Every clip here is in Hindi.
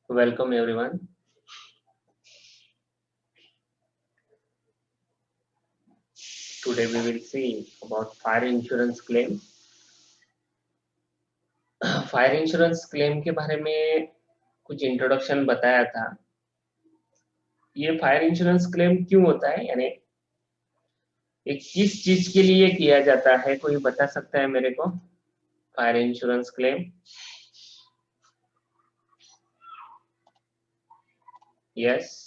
Welcome everyone. Today we will see about fire insurance claim. Fire insurance claim के बारे में कुछ इंट्रोडक्शन बताया था। ये फायर इंश्योरेंस क्लेम क्यों होता है, यानी ये किस चीज के लिए किया जाता है, कोई बता सकता है मेरे को? फायर इंश्योरेंस क्लेम, यस,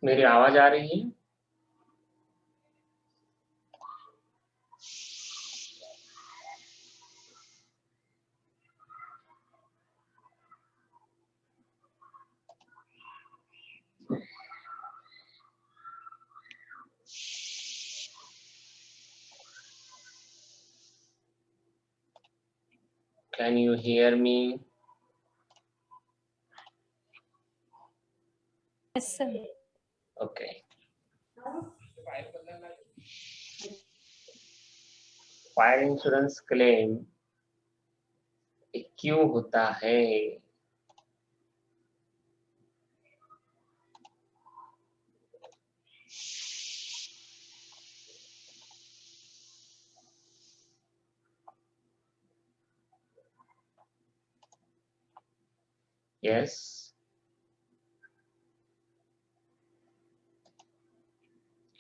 मेरी आवाज आ रही है? Can you hear me? Yes, sir. Okay. Fire insurance claim क्यों होता है? यस,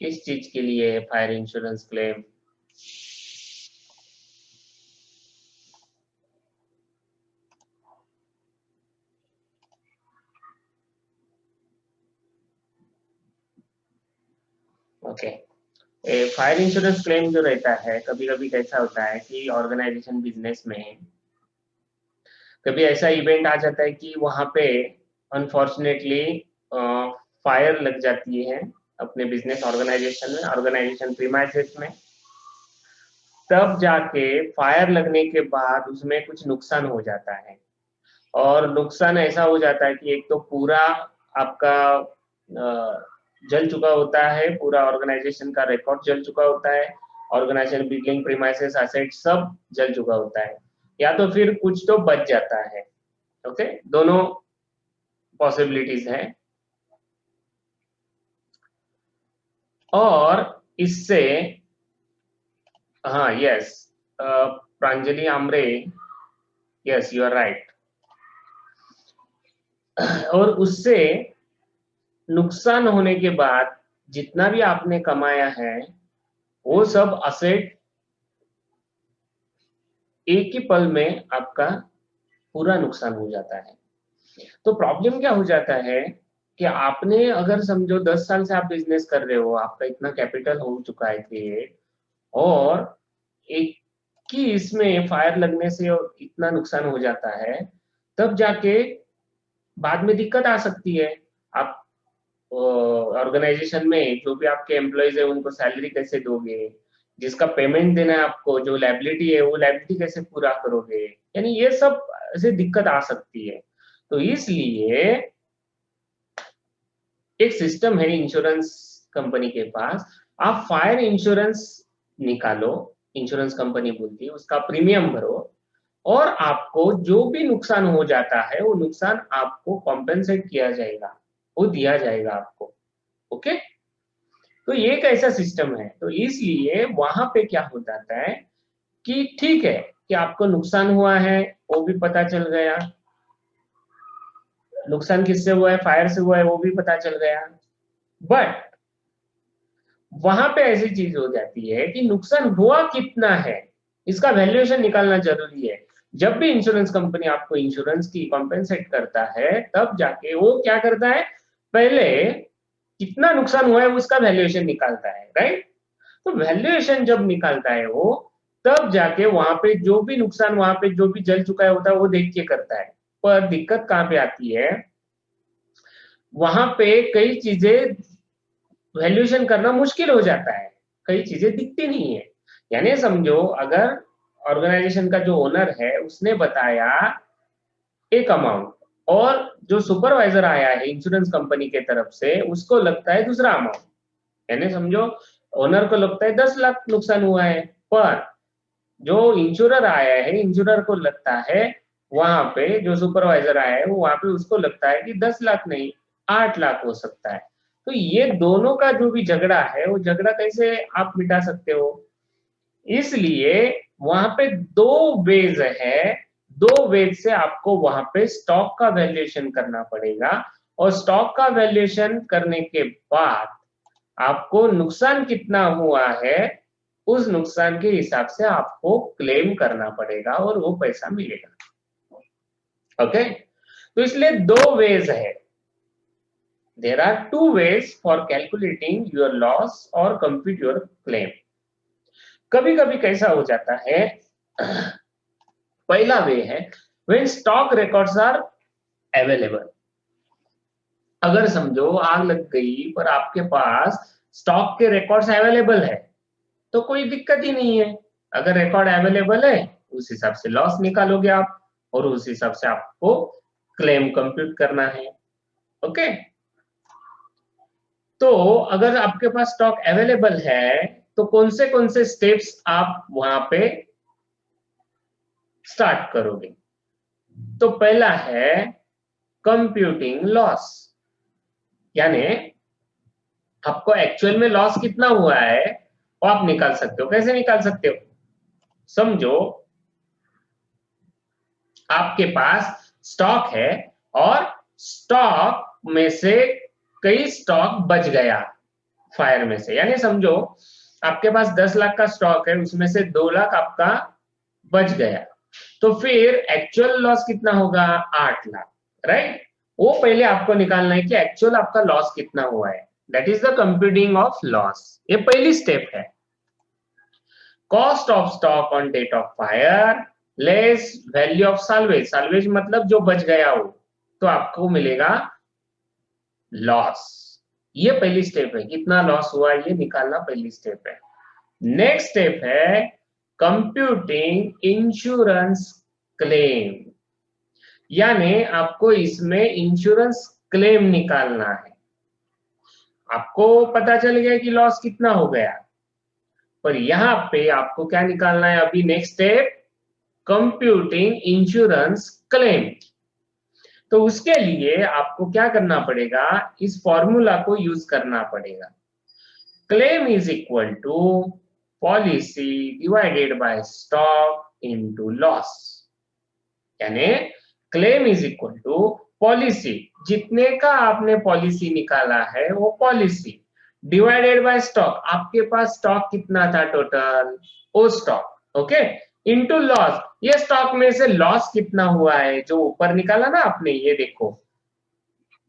किस चीज के लिए है fire insurance claim? Okay, fire insurance claim जो रहता है, कभी कभी कैसा होता है कि ऑर्गेनाइजेशन बिजनेस में कभी ऐसा इवेंट आ जाता है कि वहां पे अनफॉर्चुनेटली फायर लग जाती है अपने बिजनेस ऑर्गेनाइजेशन में, ऑर्गेनाइजेशन प्रीमाइसेस में। तब जाके फायर लगने के बाद उसमें कुछ नुकसान हो जाता है, और नुकसान ऐसा हो जाता है कि एक तो पूरा आपका जल चुका होता है, पूरा ऑर्गेनाइजेशन का रिकॉर्ड जल चुका होता है, ऑर्गेनाइजेशन बिल्डिंग प्रीमाइसेस एसेट सब जल चुका होता है, या तो फिर कुछ तो बच जाता है। ओके, दोनों पॉसिबिलिटीज है। और इससे हाँ, yes, Pranjali Amre, yes you are right. और उससे नुकसान होने के बाद जितना भी आपने कमाया है वो सब असेट एक ही पल में आपका पूरा नुकसान हो जाता है। तो प्रॉब्लम क्या हो जाता है कि आपने अगर समझो 10 साल से आप बिजनेस कर रहे हो, आपका इतना कैपिटल हो चुका है क्रिएट, और एक कि इसमें फायर लगने से इतना नुकसान हो जाता है, तब जाके बाद में दिक्कत आ सकती है। आप ऑर्गेनाइजेशन में जो भी आपके एम्प्लॉयज है उनको सैलरी कैसे दोगे, जिसका पेमेंट देना है आपको, जो लायबिलिटी है वो लायबिलिटी कैसे पूरा करोगे, यानी ये सब ऐसे दिक्कत आ सकती है। तो इसलिए एक सिस्टम है इंश्योरेंस कंपनी के पास, आप फायर इंश्योरेंस निकालो, इंश्योरेंस कंपनी बोलती है, उसका प्रीमियम भरो, और आपको जो भी नुकसान हो जाता है वो नुकसान आपको कॉम्पेंसेट किया जाएगा, वो दिया जाएगा आपको। ओके, तो ये एक ऐसा सिस्टम है। तो इसलिए वहां पे क्या हो जाता है कि ठीक है कि आपको नुकसान हुआ है वो भी पता चल गया, नुकसान किससे हुआ है, फायर से हुआ है वो भी पता चल गया, बट वहां पे ऐसी चीज हो जाती है कि नुकसान हुआ कितना है इसका वैल्यूएशन निकालना जरूरी है। जब भी इंश्योरेंस कंपनी आपको इंश्योरेंस की कॉम्पेंसेट करता है तब जाके वो क्या करता है, पहले कितना नुकसान हुआ है उसका वैल्यूएशन निकालता है, राइट? तो वैल्यूएशन जब निकालता है वो, तब जाके वहां पे जो भी नुकसान, वहां पे जो भी जल चुका है होता है वो देख के करता है। पर दिक्कत कहाँ पे आती है, वहां पे कई चीजें वैल्यूएशन करना मुश्किल हो जाता है, कई चीजें दिखती नहीं है। यानी समझो अगर ऑर्गेनाइजेशन का जो ओनर है उसने बताया एक अमाउंट, और जो सुपरवाइजर आया है इंश्योरेंस कंपनी के तरफ से उसको लगता है दूसरा अमाउंट, यानी समझो ओनर को लगता है 10 लाख नुकसान हुआ है, पर जो इंश्योरर आया है, इंश्योरर को लगता है, वहां पे जो सुपरवाइजर आया है वो वहां पे उसको लगता है कि 10 लाख नहीं 8 लाख हो सकता है। तो ये दोनों का जो भी झगड़ा है वो झगड़ा कैसे आप मिटा सकते हो? इसलिए वहां पे दो वेज है, दो वेज से आपको वहां पे स्टॉक का वैल्यूएशन करना पड़ेगा, और स्टॉक का वैल्यूएशन करने के बाद आपको नुकसान कितना हुआ है उस नुकसान के हिसाब से आपको क्लेम करना पड़ेगा और वो पैसा मिलेगा। ओके, तो इसलिए दो वेज है, there are two ways for calculating your loss और कंप्यूट योर क्लेम। कभी कभी कैसा हो जाता है, पहला वे है when stock records are available. अगर समझो आग लग गई पर आपके पास स्टॉक के रिकॉर्ड्स अवेलेबल है तो कोई दिक्कत ही नहीं है। अगर रिकॉर्ड अवेलेबल है उस हिसाब से लॉस निकालोगे आप, और उस हिसाब से आपको क्लेम कंप्यूट करना है। ओके, तो अगर आपके पास स्टॉक अवेलेबल है तो कौन से स्टेप्स आप वहां पे स्टार्ट करोगे? तो पहला है कंप्यूटिंग लॉस, यानी आपको एक्चुअल में लॉस कितना हुआ है वो आप निकाल सकते हो। कैसे निकाल सकते हो? समझो आपके पास स्टॉक है और स्टॉक में से कई स्टॉक बच गया फायर में से, यानी समझो आपके पास 10 लाख का स्टॉक है, उसमें से 2 लाख आपका बच गया, तो फिर एक्चुअल लॉस कितना होगा? 8 लाख, राइट? वो पहले आपको निकालना है कि एक्चुअल आपका लॉस कितना हुआ है, that is the computing of loss. ये पहली स्टेप है। Cost of stock on date of fire less value of salvage, salvage मतलब जो बच गया हो, तो आपको मिलेगा लॉस। ये पहली स्टेप है, कितना लॉस हुआ ये निकालना पहली स्टेप है। नेक्स्ट स्टेप है कंप्यूटिंग इंश्योरेंस क्लेम, यानी आपको इसमें इंश्योरेंस क्लेम निकालना है। आपको पता चल गया कि लॉस कितना हो गया, पर यहां पे आपको क्या निकालना है? अभी next step computing insurance claim. तो उसके लिए आपको क्या करना पड़ेगा? इस फॉर्मूला को यूज करना पड़ेगा। Claim is equal to policy divided by stock into loss, यानी claim is equal to policy, जितने का आपने पॉलिसी निकाला है वो पॉलिसी डिवाइडेड बाय स्टॉक, आपके पास स्टॉक कितना था टोटल, वो स्टॉक, ओके, इनटू लॉस, ये स्टॉक में से लॉस कितना हुआ है जो ऊपर निकाला ना आपने, ये देखो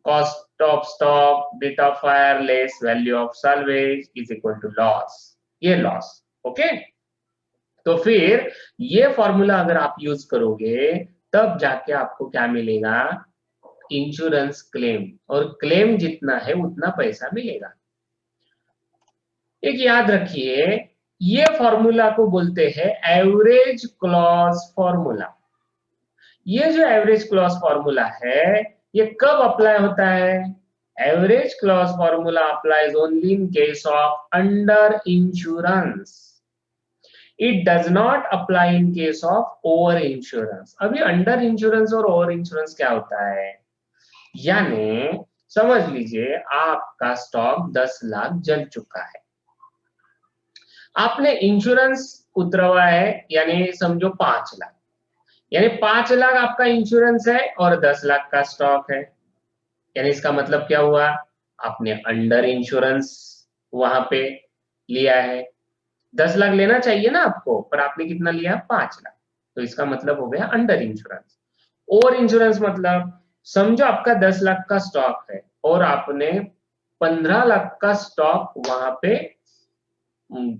cost of stock date of fire less value of salvage is equal to loss, ये लॉस। ओके, तो फिर ये फॉर्मूला अगर आप यूज करोगे तब जाके आपको क्या मिलेगा? इंश्योरेंस क्लेम, और क्लेम जितना है उतना पैसा मिलेगा। एक याद रखिए, ये फॉर्मूला को बोलते हैं एवरेज क्लॉज फॉर्मूला। ये जो एवरेज क्लॉज फॉर्मूला है ये कब अप्लाई होता है? Average clause formula applies only in case of under insurance, it does not apply in case of over insurance. अभी अंडर इंश्योरेंस और ओवर इंश्योरेंस क्या होता है? यानी समझ लीजिए आपका स्टॉक 10 लाख जल चुका है, आपने इंश्योरेंस उतरवा है, यानी समझो 5 लाख, यानी 5 लाख आपका इंश्योरेंस है और 10 लाख का स्टॉक है, यानी इसका मतलब क्या हुआ? आपने अंडर इंश्योरेंस वहां पे लिया है। 10 लाख लेना चाहिए ना आपको, पर आपने कितना लिया? 5 लाख, तो इसका मतलब हो गया अंडर इंश्योरेंस। ओवर इंश्योरेंस मतलब समझो आपका 10 लाख का स्टॉक है और आपने 15 लाख का स्टॉक वहां पे,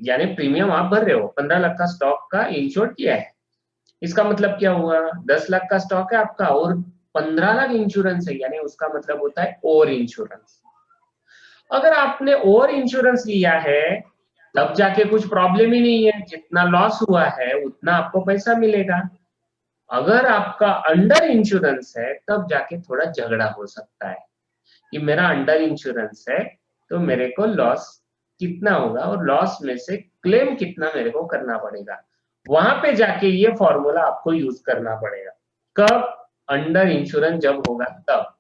यानी प्रीमियम आप भर रहे हो, 15 लाख का स्टॉक का इंश्योर किया है। इसका मतलब क्या हुआ? 10 लाख का स्टॉक है आपका और 15 लाख इंश्योरेंस है, यानी उसका मतलब होता है ओवर इंश्योरेंस। अगर आपने ओवर इंश्योरेंस लिया है तब जाके कुछ प्रॉब्लम ही नहीं है, जितना लॉस हुआ है उतना आपको पैसा मिलेगा। अगर आपका अंडर इंश्योरेंस है तब जाके थोड़ा झगड़ा हो सकता है कि मेरा अंडर इंश्योरेंस है तो मेरे को लॉस कितना होगा और लॉस में से क्लेम कितना मेरे को करना पड़ेगा, वहां पे जाके ये फॉर्मूला आपको यूज करना पड़ेगा। कब? अंडर इंश्योरेंस जब होगा तब।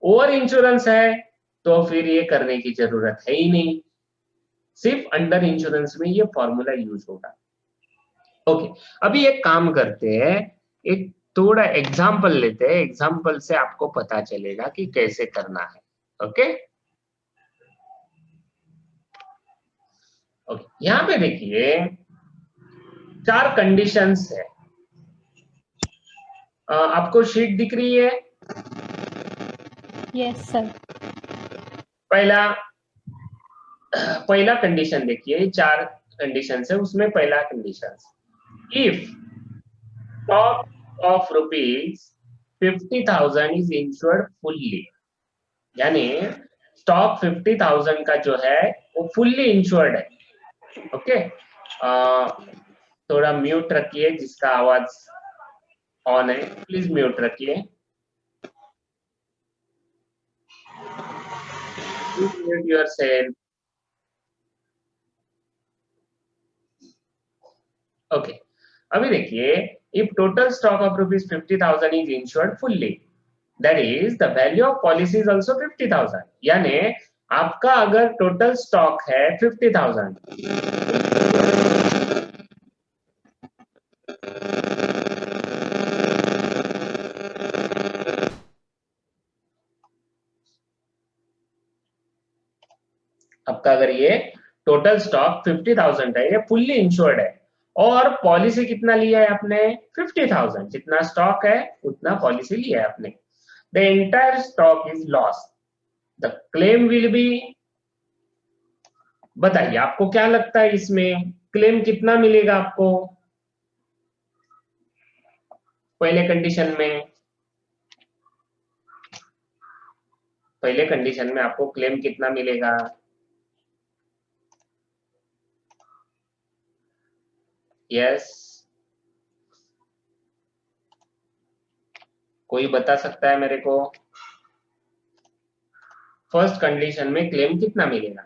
ओवर इंश्योरेंस है तो फिर ये करने की जरूरत है ही नहीं, सिर्फ अंडर इंश्योरेंस में ये फॉर्मूला यूज होगा। ओके, अभी एक काम करते हैं, एक थोड़ा एग्जाम्पल लेते हैं, एग्जाम्पल से आपको पता चलेगा कि कैसे करना है। ओके ओके, यहाँ पे देखिए 4 कंडीशंस है। आपको शीट दिख रही है? Yes sir. पहला कंडीशन देखिए, 4 कंडीशन है, उसमें पहला condition, if stock of ₹50,000 is insured fully, यानी स्टॉक 50,000 का जो है वो फुल्ली इंश्योर्ड है। ओके, थोड़ा म्यूट रखिए, जिसका आवाज ऑन है प्लीज म्यूट रखिए। Mute yourself. ओके, अभी देखिए, if total stock of ₹50,000 is insured fully, that is the value of policy is also 50,000, यानी आपका अगर टोटल स्टॉक है 50,000, आपका अगर ये टोटल स्टॉक 50,000 है, ये फुल्ली इंश्योर्ड है, और पॉलिसी कितना लिया है आपने? 50,000, जितना स्टॉक है उतना पॉलिसी लिया है आपने। The entire stock is lost, the claim will be, बताइए आपको क्या लगता है इसमें क्लेम कितना मिलेगा आपको पहले कंडीशन में? पहले कंडीशन में आपको क्लेम कितना मिलेगा? यस, कोई बता सकता है मेरे को? फर्स्ट कंडीशन में क्लेम कितना मिलेगा?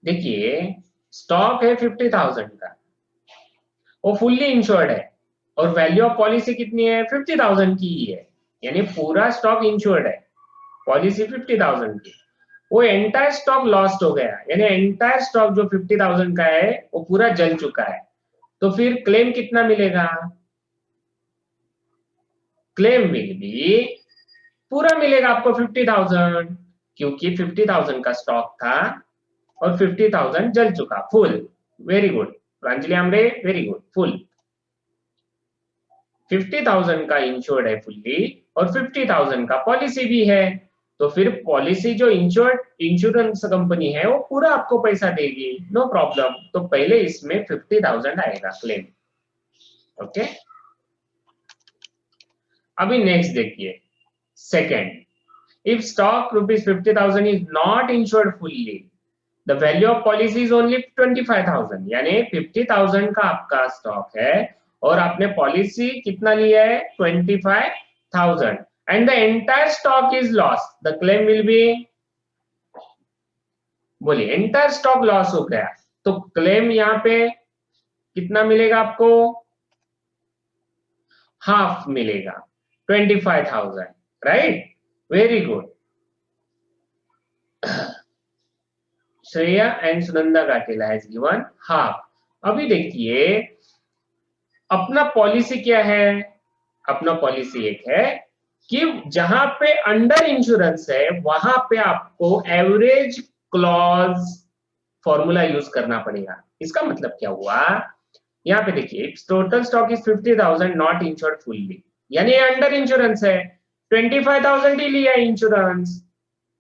देखिए, स्टॉक है 50,000 का, वो फुल्ली इंश्योर्ड है, और वैल्यू ऑफ पॉलिसी कितनी है? 50,000 की ही है, यानी पूरा स्टॉक इंश्योर्ड है, पॉलिसी 50,000 की। वो एंटायर स्टॉक लॉस्ट हो गया, यानी एंटायर स्टॉक जो 50,000 का है वो पूरा जल चुका है, तो फिर क्लेम कितना मिलेगा? क्लेम विल बी, पूरा मिलेगा आपको 50,000, क्योंकि 50,000 का स्टॉक था और 50,000 जल चुका, full. Very good Pranjali Amre, very good, full. 50,000 का इंश्योर्ड है फुल्ली, और 50,000 का पॉलिसी भी है, तो फिर पॉलिसी जो इंश्योरेंस कंपनी है वो पूरा आपको पैसा देगी, नो प्रॉब्लम। तो पहले इसमें 50,000 आएगा क्लेम। ओके, अभी नेक्स्ट देखिए, second, if stock ₹50,000 is not insured fully, the value of policy is only 25,000, यानी 50,000 का आपका स्टॉक है और आपने पॉलिसी कितना लिया है? 25,000, and the entire stock is loss, the claim will be, बोलिए एंटायर स्टॉक लॉस हो गया, तो क्लेम यहाँ पे कितना मिलेगा आपको? हाफ मिलेगा, 25,000, right? Very good. Shreya and Sunanda काटेला हैज गिवन हाफ। अभी देखिए, अपना पॉलिसी क्या है? अपना पॉलिसी एक है कि जहां पे अंडर इंश्योरेंस है वहां पे आपको एवरेज क्लॉज फॉर्मूला यूज करना पड़ेगा। इसका मतलब क्या हुआ? यहाँ पे देखिए, total stock is 50,000 not insured fully, यानी अंडर इंश्योरेंस है, 25,000 ही लिया इंश्योरेंस,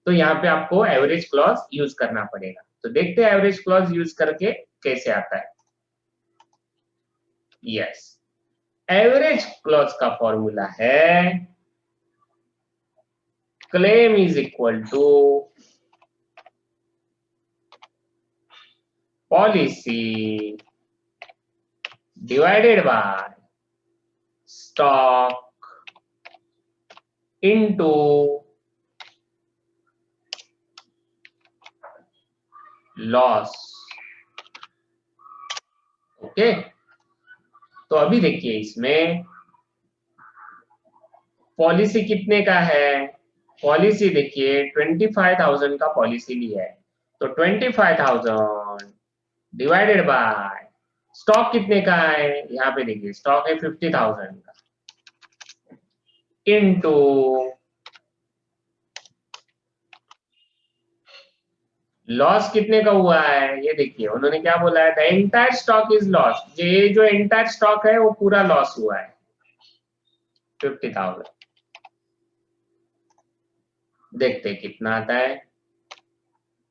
तो यहाँ पे आपको एवरेज क्लॉज यूज करना पड़ेगा। तो देखते हैं एवरेज क्लॉज यूज करके कैसे आता है। यस, एवरेज क्लॉज का फॉर्मूला है claim is equal to policy divided by stock into loss। Okay, तो अभी देखिए इसमें पॉलिसी कितने का है, पॉलिसी देखिए 25,000 का पॉलिसी ली है, तो 25,000 डिवाइडेड बाय स्टॉक कितने का है, यहाँ पे देखिए स्टॉक है 50,000 का, इनटू लॉस कितने का हुआ है, ये देखिए उन्होंने क्या बोला है, the entire stock is loss, ये जो एंटायर स्टॉक है वो पूरा लॉस हुआ है 50,000। देखते कितना आता है,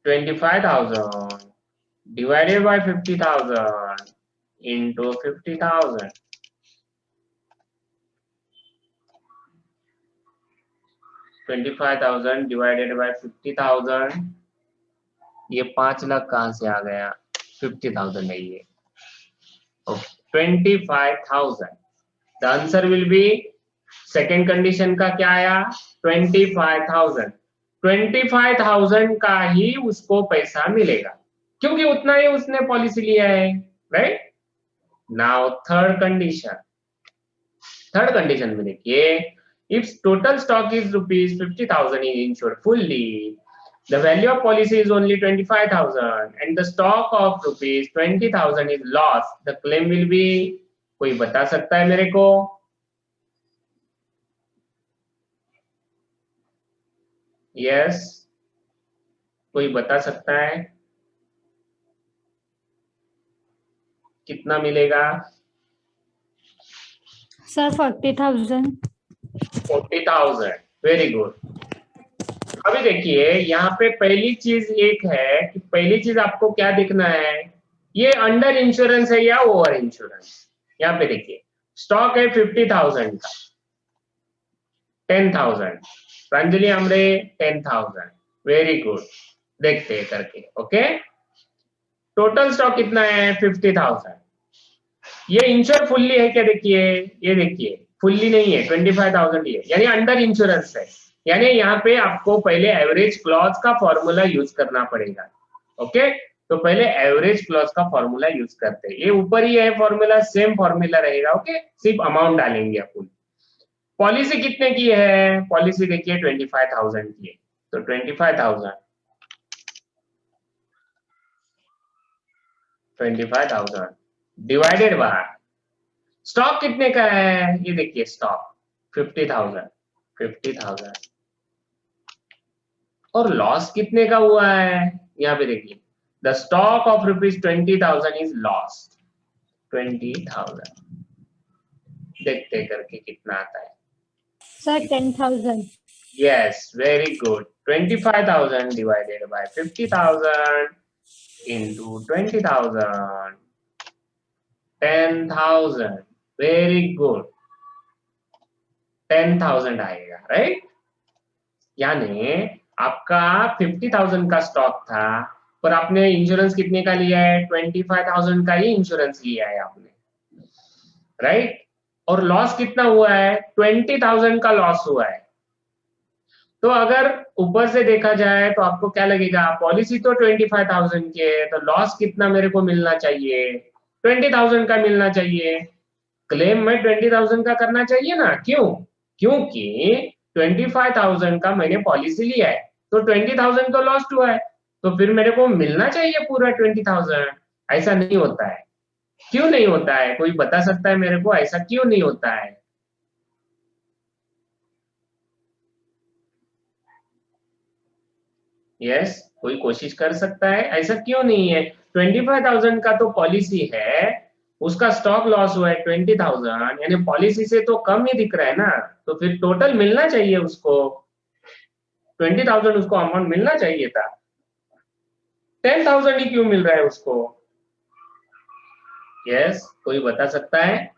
25,000 divided by 50,000 into 50,000, 25,000 divided by 50,000, ये 5 लाख कहां से आ गया, 50,000 है ये, okay 25,000। The answer will be, second condition का क्या आया, 25,000, 25,000 का ही उसको पैसा मिलेगा क्योंकि उतना ही उसने पॉलिसी लिया है, राइट। नाउ थर्ड कंडीशन में देखिए, if total stock is rupees 50,000 is insured fully, the value of policy is only 25,000 and the stock of rupees 20,000 is lost, the claim will be, कोई बता सकता है मेरे को, यस कोई बता सकता है कितना मिलेगा, सर 40,000। 40,000, very good. अभी देखिए यहाँ पे पहली चीज एक है कि पहली चीज आपको क्या देखना है, ये अंडर इंश्योरेंस है या ओवर इंश्योरेंस। यहाँ पे देखिए स्टॉक है 50,000 का, 10,000, प्रांजलि आमरे 10,000, वेरी गुड, देखते हैं करके, ओके। टोटल स्टॉक कितना है 50,000, ये इंश्योर फुल्ली है क्या, देखिए ये देखिए फुल्ली नहीं है, 25,000 ही है, यानी अंडर इंश्योरेंस है, यानी यहाँ पे आपको पहले एवरेज क्लॉज का फॉर्मूला यूज करना पड़ेगा, ओके। तो पहले एवरेज क्लॉज का फॉर्मूला यूज करते हैं, ये ऊपर ही है फॉर्मूला, सेम फॉर्मूला रहेगा, ओके, सिर्फ अमाउंट डालेंगे अपन। पॉलिसी कितने की है, पॉलिसी देखिए 25,000 की है, तो 25,000 डिवाइडेड बाय स्टॉक कितने का है, ये देखिए स्टॉक 50,000 और लॉस कितने का हुआ है, यहाँ पे देखिए the stock of ₹20,000 is lost 20,000, देखते करके कितना आता है, sir 10,000। Yes very good, 25,000 divided by 50,000 into 20,000, 10,000, very good, 10,000 आएगा, राइट। यानी आपका 50,000 का स्टॉक था पर आपने इंश्योरेंस कितने का लिया है, 25,000 का ही इंश्योरेंस लिया है आपने, राइट। और लॉस कितना हुआ है, 20,000 का लॉस हुआ है। तो अगर ऊपर से देखा जाए तो आपको क्या लगेगा, पॉलिसी तो 25,000 की है, तो लॉस कितना मेरे को मिलना चाहिए, 20,000 का मिलना चाहिए, क्लेम में 20,000 का करना चाहिए ना, क्यों, क्योंकि 25,000 का मैंने पॉलिसी लिया है, तो 20,000 तो लॉस्ट हुआ है, तो फिर मेरे को मिलना चाहिए पूरा 20,000। ऐसा नहीं होता है, क्यों नहीं होता है, कोई बता सकता है मेरे को ऐसा क्यों नहीं होता है, यस कोई कोशिश कर सकता है, ऐसा क्यों नहीं है, 25,000 का तो पॉलिसी है, उसका स्टॉक लॉस हुआ है 20,000, यानी पॉलिसी से तो कम ही दिख रहा है ना, तो फिर टोटल मिलना चाहिए उसको, 20,000 उसको अमाउंट मिलना चाहिए था, 10,000 ही क्यों मिल रहा है उसको, यस कोई बता सकता है,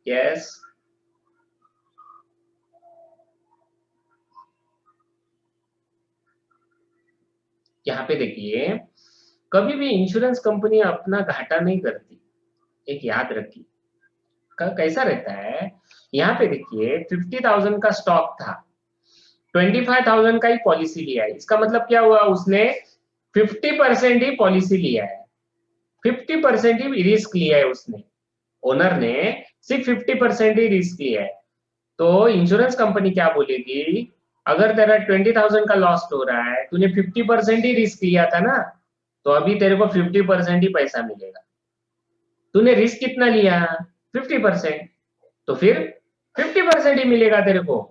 यस यहाँ पे देखिए, कभी भी इंश्योरेंस कंपनी अपना घाटा नहीं करती, एक याद रखिए। कैसा रहता है, यहाँ पे देखिए 50,000 का स्टॉक था, 25,000 का ही पॉलिसी लिया है। इसका मतलब क्या हुआ, उसने 50% ही पॉलिसी लिया है, 50% ही रिस्क लिया है उसने, ओनर ने सिर्फ 50% ही रिस्क लिया है। तो इंश्योरेंस कंपनी क्या बोलेगी, अगर तेरा 20,000 का लॉस हो रहा है, तूने 50% ही रिस्क लिया था ना, तो अभी तेरे को 50% ही पैसा मिलेगा। तूने रिस्क कितना लिया, 50%, तो फिर 50% ही मिलेगा तेरे को।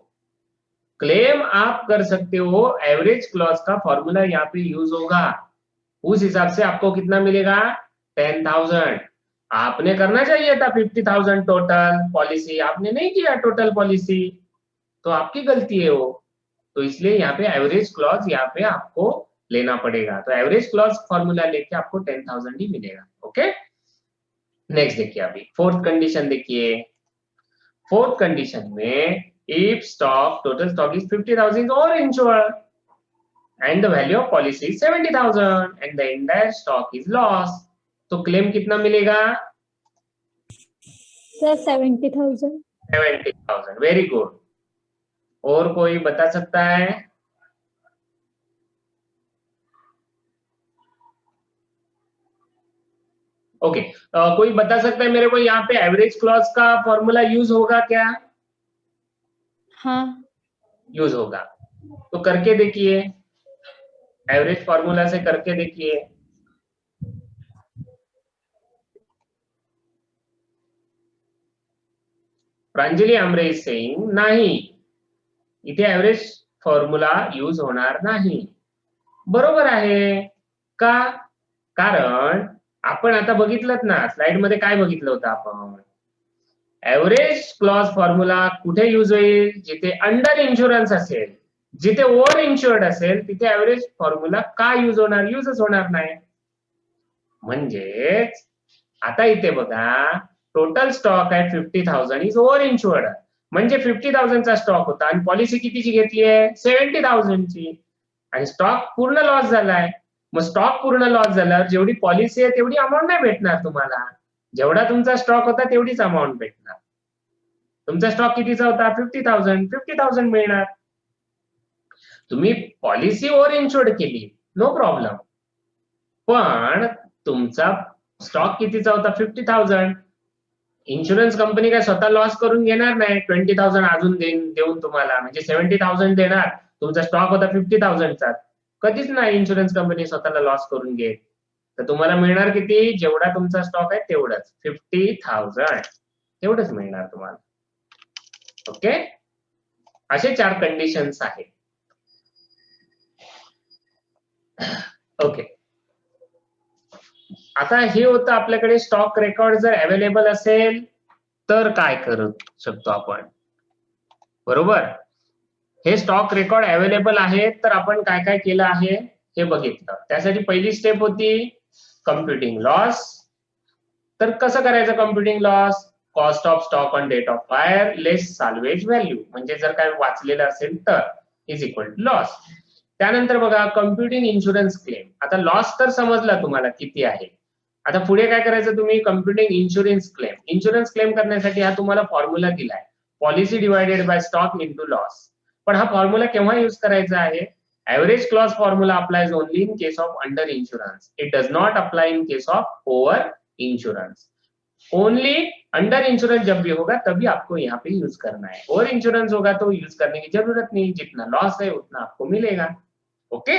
क्लेम आप कर सकते हो, एवरेज क्लॉज का फॉर्मूला यहाँ पे यूज होगा, उस हिसाब से आपको कितना मिलेगा, 10,000। आपने करना चाहिए था 50,000 टोटल पॉलिसी, आपने नहीं किया टोटल पॉलिसी, तो आपकी गलती है वो। तो इसलिए यहाँ पे एवरेज क्लॉज यहाँ पे आपको लेना पड़ेगा। तो एवरेज क्लॉज फॉर्मूला लेके आपको 10,000 ही मिलेगा। ओके, नेक्स्ट देखिए, अभी फोर्थ कंडीशन देखिए। फोर्थ कंडीशन में if stock, total stock is 50,000 और insured and the value of policy is 70,000 and the entire stock is lost, तो क्लेम कितना मिलेगा, सर 70,000। 70,000। Very good. और कोई बता सकता है, ओके कोई बता सकता है मेरे को, यहाँ पे एवरेज क्लॉज का फॉर्मूला यूज होगा क्या, हाँ यूज होगा, तो करके देखिए, एवरेज फॉर्मूला से करके देखिए। प्रांजली आमरे इज सेइंग नाही, इथे एव्हरेज फॉर्म्युला यूज होणार नाही। बरोबर आहे का, कारण आपण आता बघितलं ना, स्लाइड मध्ये काय बघितलं होतं आपण, एव्हरेज क्लॉज फॉर्म्युला कुठे यूज होईल, जिथे अंडर इन्शुरन्स असेल, जिथे ओव्हर इन्शुअर्ड असेल तिथे एव्हरेज फॉर्म्युला का यूज होणार, यूजच होणार नाही। म्हणजेच आता इथे बघा, टोटल स्टॉक आहे 50,000 इज ओव्हर इन्शुअर्ड, म्हणजे 50,000 चा स्टॉक होता आणि पॉलिसी कितीची घेतली आहे, 70,000 ची, आणि स्टॉक पूर्ण लॉस झालाय। मग स्टॉक पूर्ण लॉस झाल्यावर जेवढी पॉलिसी आहे तेवढी अमाऊंट नाही भेटणार तुम्हाला, जेवढा तुमचा स्टॉक होता तेवढीच अमाऊंट भेटणार। तुमचा स्टॉक कितीचा होता, 50,000, 50,000 मिळणार। तुम्ही पॉलिसी ओव्हर इन्शुअर्ड केली, नो प्रॉब्लेम, पण तुमचा स्टॉक कितीचा होता, 50,000। इन्शुरन्स कंपनी काय स्वतः लॉस करून घेणार नाही, 20,000 अजून देऊन तुम्हाला, म्हणजे 70,000 देणार, तुमचा स्टॉक होता 50,000 चा, कधीच नाही इन्शुरन्स कंपनी स्वतःला लॉस करून घेत। तर तुम्हाला मिळणार किती, जेवढा तुमचा स्टॉक आहे तेवढंच, 50,000 तेवढंच मिळणार तुम्हाला। ओके, असे 4 कंडिशन्स आहेत। ओके, आता हे होतं आपल्याकडे स्टॉक रेकॉर्ड जर अवेलेबल असेल तर काय करू शकतो आपण, बरोबर। हे स्टॉक रेकॉर्ड अवेलेबल आहे तर आपण काय काय केलं आहे हे बघितलं। त्यासाठी पहिली स्टेप होती कम्प्युटिंग लॉस। तर कसं करायचं computing loss, cost of stock on date of fire less salvage value, म्हणजे जर काय वाचलेलं असेल तर इज इक्वल टू लॉस। त्यानंतर बघा कम्प्युटिंग इन्शुरन्स क्लेम। आता लॉस तर समजला तुम्हाला किती आहे, आता पुढे काय करायचं तुम्ही, computing insurance claim. Insurance claim करण्यासाठी हा तुम्हाला फॉर्म्युला दिलाय, policy divided by stock into loss. पण हा फॉर्म्युला केव्हा यूज करायचा आहे, average clause formula applies only in case of under insurance, it does not apply in case of over insurance. Only under insurance जब भी होगा तभी आपको यहाँ पे यूज करना है, ओवर इंश्योरेंस होगा तो यूज करने की जरूरत नहीं, जितना लॉस है उतना आपको मिलेगा। ओके